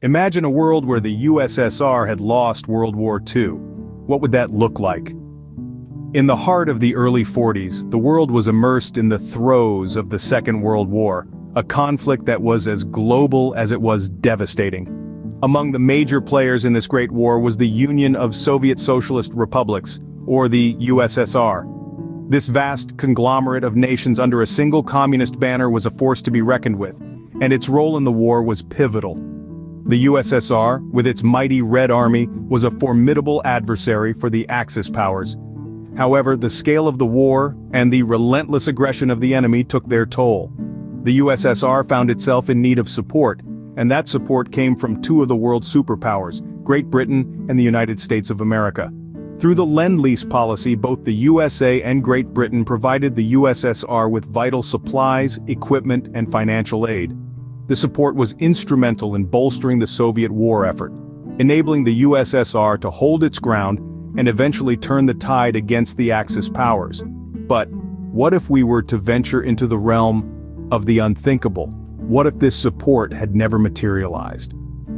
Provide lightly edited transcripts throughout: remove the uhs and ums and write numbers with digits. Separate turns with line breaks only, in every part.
Imagine a world where the USSR had lost World War II. What would that look like? In the heart of the early 40s, the world was immersed in the throes of the Second World War, a conflict that was as global as it was devastating. Among the major players in this great war was the Union of Soviet Socialist Republics, or the USSR. This vast conglomerate of nations under a single communist banner was a force to be reckoned with, and its role in the war was pivotal. The USSR, with its mighty Red Army, was a formidable adversary for the Axis powers. However, the scale of the war and the relentless aggression of the enemy took their toll. The USSR found itself in need of support, and that support came from two of the world's superpowers, Great Britain and the United States of America. Through the Lend-Lease policy, both the USA and Great Britain provided the USSR with vital supplies, equipment, and financial aid. The support was instrumental in bolstering the Soviet war effort, enabling the USSR to hold its ground and eventually turn the tide against the Axis powers. But what if we were to venture into the realm of the unthinkable? What if this support had never materialized?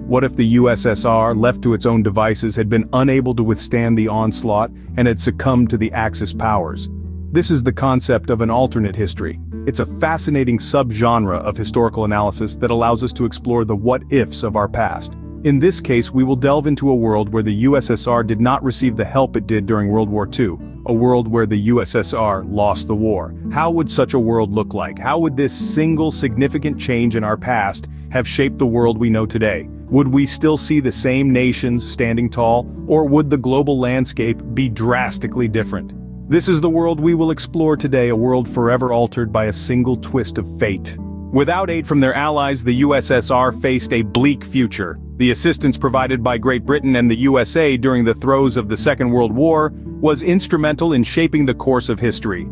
What if the USSR, left to its own devices, had been unable to withstand the onslaught and had succumbed to the Axis powers? This is the concept of an alternate history. It's a fascinating subgenre of historical analysis that allows us to explore the what-ifs of our past. In this case, we will delve into a world where the USSR did not receive the help it did during World War II, a world where the USSR lost the war. How would such a world look like? How would this single significant change in our past have shaped the world we know today? Would we still see the same nations standing tall, or would the global landscape be drastically different? This is the world we will explore today, a world forever altered by a single twist of fate. Without aid from their allies, the USSR faced a bleak future. The assistance provided by Great Britain and the USA during the throes of the Second World War was instrumental in shaping the course of history.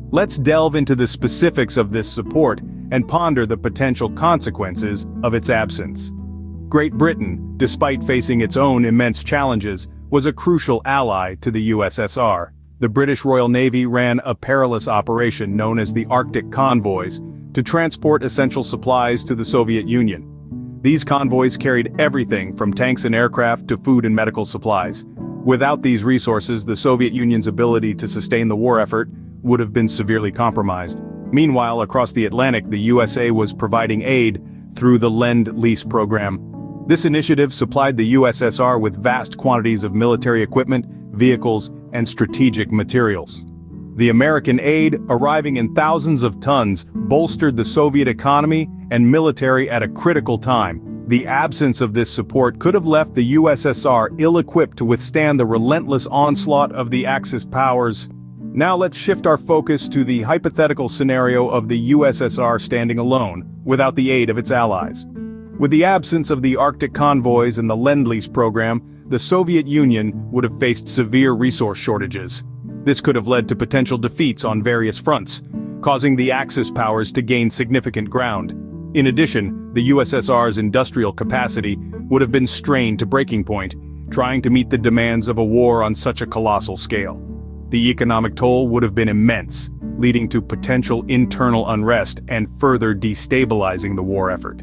Let's delve into the specifics of this support and ponder the potential consequences of its absence. Great Britain, despite facing its own immense challenges, was a crucial ally to the USSR. The British Royal Navy ran a perilous operation known as the Arctic Convoys to transport essential supplies to the Soviet Union. These convoys carried everything from tanks and aircraft to food and medical supplies. Without these resources, the Soviet Union's ability to sustain the war effort would have been severely compromised. Meanwhile, across the Atlantic, the USA was providing aid through the Lend-Lease program. This initiative supplied the USSR with vast quantities of military equipment, vehicles, and strategic materials. The American aid, arriving in thousands of tons, bolstered the Soviet economy and military at a critical time. The absence of this support could have left the USSR ill-equipped to withstand the relentless onslaught of the Axis powers. Now let's shift our focus to the hypothetical scenario of the USSR standing alone, without the aid of its allies. With the absence of the Arctic convoys and the Lend-Lease program, the Soviet Union would have faced severe resource shortages. This could have led to potential defeats on various fronts, causing the Axis powers to gain significant ground. In addition, the USSR's industrial capacity would have been strained to breaking point, trying to meet the demands of a war on such a colossal scale. The economic toll would have been immense, leading to potential internal unrest and further destabilizing the war effort.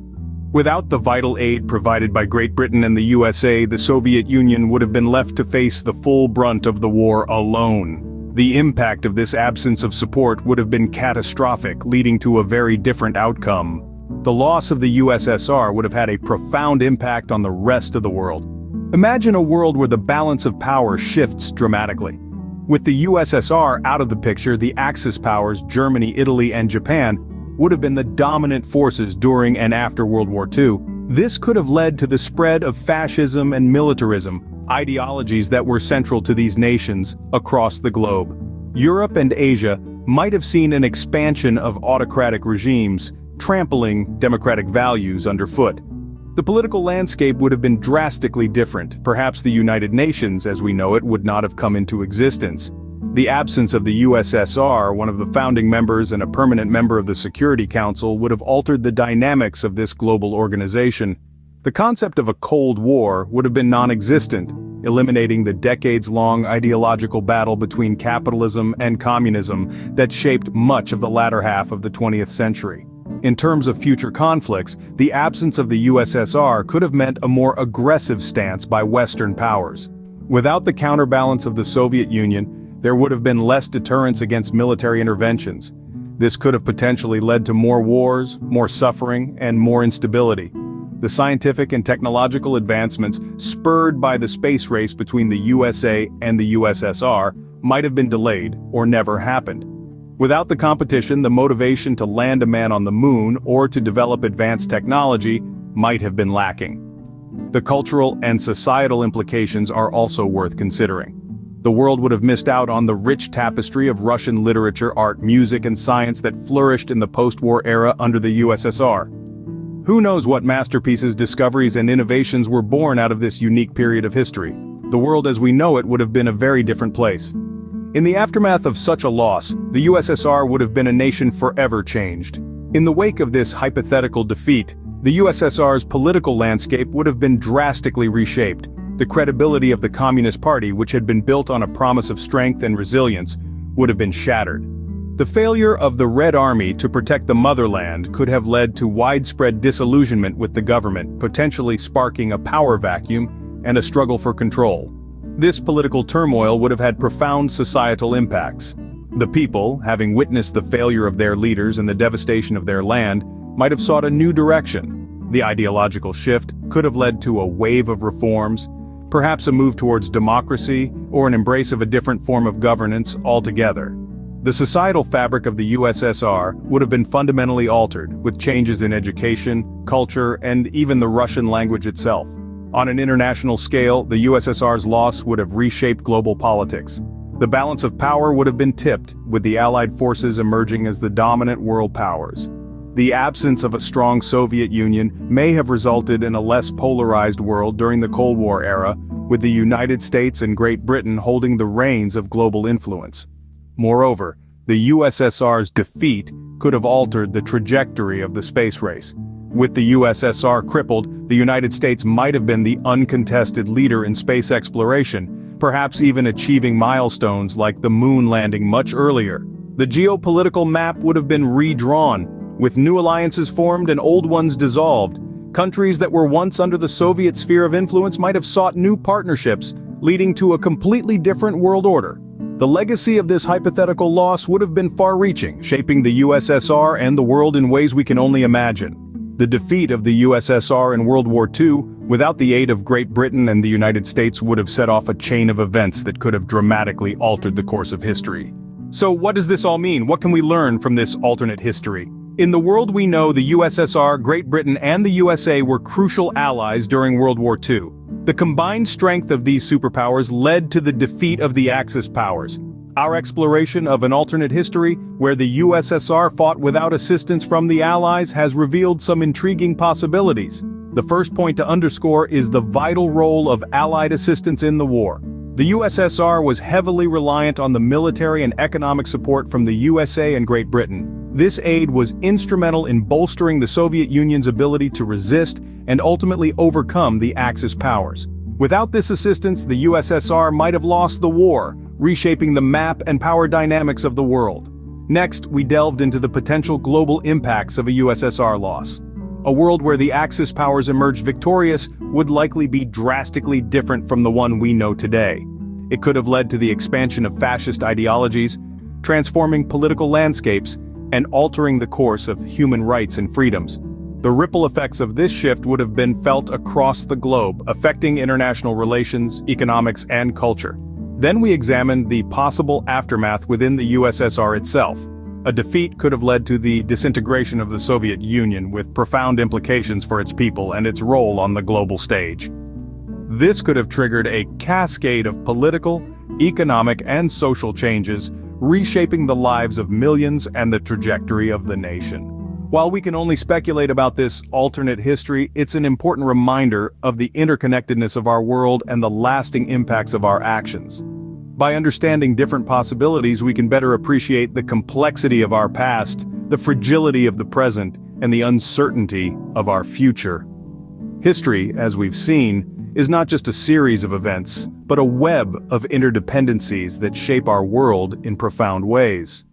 Without the vital aid provided by Great Britain and the USA, the Soviet Union would have been left to face the full brunt of the war alone. The impact of this absence of support would have been catastrophic, leading to a very different outcome. The loss of the USSR would have had a profound impact on the rest of the world. Imagine a world where the balance of power shifts dramatically. With the USSR out of the picture, the Axis powers, Germany, Italy, and Japan, would have been the dominant forces during and after World War II. This could have led to the spread of fascism and militarism, ideologies that were central to these nations across the globe. Europe and Asia might have seen an expansion of autocratic regimes, trampling democratic values underfoot. The political landscape would have been drastically different. Perhaps the United Nations, as we know it, would not have come into existence. The absence of the USSR, one of the founding members and a permanent member of the Security Council, would have altered the dynamics of this global organization. The concept of a Cold War would have been non-existent, eliminating the decades-long ideological battle between capitalism and communism that shaped much of the latter half of the 20th century. In terms of future conflicts, the absence of the USSR could have meant a more aggressive stance by Western powers. Without the counterbalance of the Soviet Union, there would have been less deterrence against military interventions. This could have potentially led to more wars, more suffering, and more instability. The scientific and technological advancements spurred by the space race between the USA and the USSR might have been delayed or never happened. Without the competition, the motivation to land a man on the moon or to develop advanced technology might have been lacking. The cultural and societal implications are also worth considering. The world would have missed out on the rich tapestry of Russian literature, art, music, and science that flourished in the post-war era under the USSR. Who knows what masterpieces, discoveries, and innovations were born out of this unique period of history? The world as we know it would have been a very different place. In the aftermath of such a loss, the USSR would have been a nation forever changed. In the wake of this hypothetical defeat, the USSR's political landscape would have been drastically reshaped. The credibility of the Communist Party, which had been built on a promise of strength and resilience, would have been shattered. The failure of the Red Army to protect the motherland could have led to widespread disillusionment with the government, potentially sparking a power vacuum and a struggle for control. This political turmoil would have had profound societal impacts. The people, having witnessed the failure of their leaders and the devastation of their land, might have sought a new direction. The ideological shift could have led to a wave of reforms, perhaps a move towards democracy or an embrace of a different form of governance altogether. The societal fabric of the USSR would have been fundamentally altered, with changes in education, culture, and even the Russian language itself. On an international scale, the USSR's loss would have reshaped global politics. The balance of power would have been tipped, with the Allied forces emerging as the dominant world powers. The absence of a strong Soviet Union may have resulted in a less polarized world during the Cold War era, with the United States and Great Britain holding the reins of global influence. Moreover, the USSR's defeat could have altered the trajectory of the space race. With the USSR crippled, the United States might have been the uncontested leader in space exploration, perhaps even achieving milestones like the moon landing much earlier. The geopolitical map would have been redrawn, with new alliances formed and old ones dissolved. Countries that were once under the Soviet sphere of influence might have sought new partnerships, leading to a completely different world order. The legacy of this hypothetical loss would have been far-reaching, shaping the USSR and the world in ways we can only imagine. The defeat of the USSR in World War II, without the aid of Great Britain and the United States, would have set off a chain of events that could have dramatically altered the course of history. So what does this all mean? What can we learn from this alternate history? In the world we know, the USSR, Great Britain, and the USA were crucial allies during World War II. The combined strength of these superpowers led to the defeat of the Axis powers. Our exploration of an alternate history, where the USSR fought without assistance from the Allies, has revealed some intriguing possibilities. The first point to underscore is the vital role of Allied assistance in the war. The USSR was heavily reliant on the military and economic support from the USA and Great Britain. This aid was instrumental in bolstering the Soviet Union's ability to resist and ultimately overcome the Axis powers. Without this assistance, the USSR might have lost the war, reshaping the map and power dynamics of the world. Next, we delved into the potential global impacts of a USSR loss. A world where the Axis powers emerged victorious would likely be drastically different from the one we know today. It could have led to the expansion of fascist ideologies, transforming political landscapes, and altering the course of human rights and freedoms. The ripple effects of this shift would have been felt across the globe, affecting international relations, economics, and culture. Then we examined the possible aftermath within the USSR itself. A defeat could have led to the disintegration of the Soviet Union, with profound implications for its people and its role on the global stage. This could have triggered a cascade of political, economic, and social changes, reshaping the lives of millions and the trajectory of the nation. While we can only speculate about this alternate history, it's an important reminder of the interconnectedness of our world and the lasting impacts of our actions. By understanding different possibilities, we can better appreciate the complexity of our past, the fragility of the present, and the uncertainty of our future. History, as we've seen, is not just a series of events, but a web of interdependencies that shape our world in profound ways.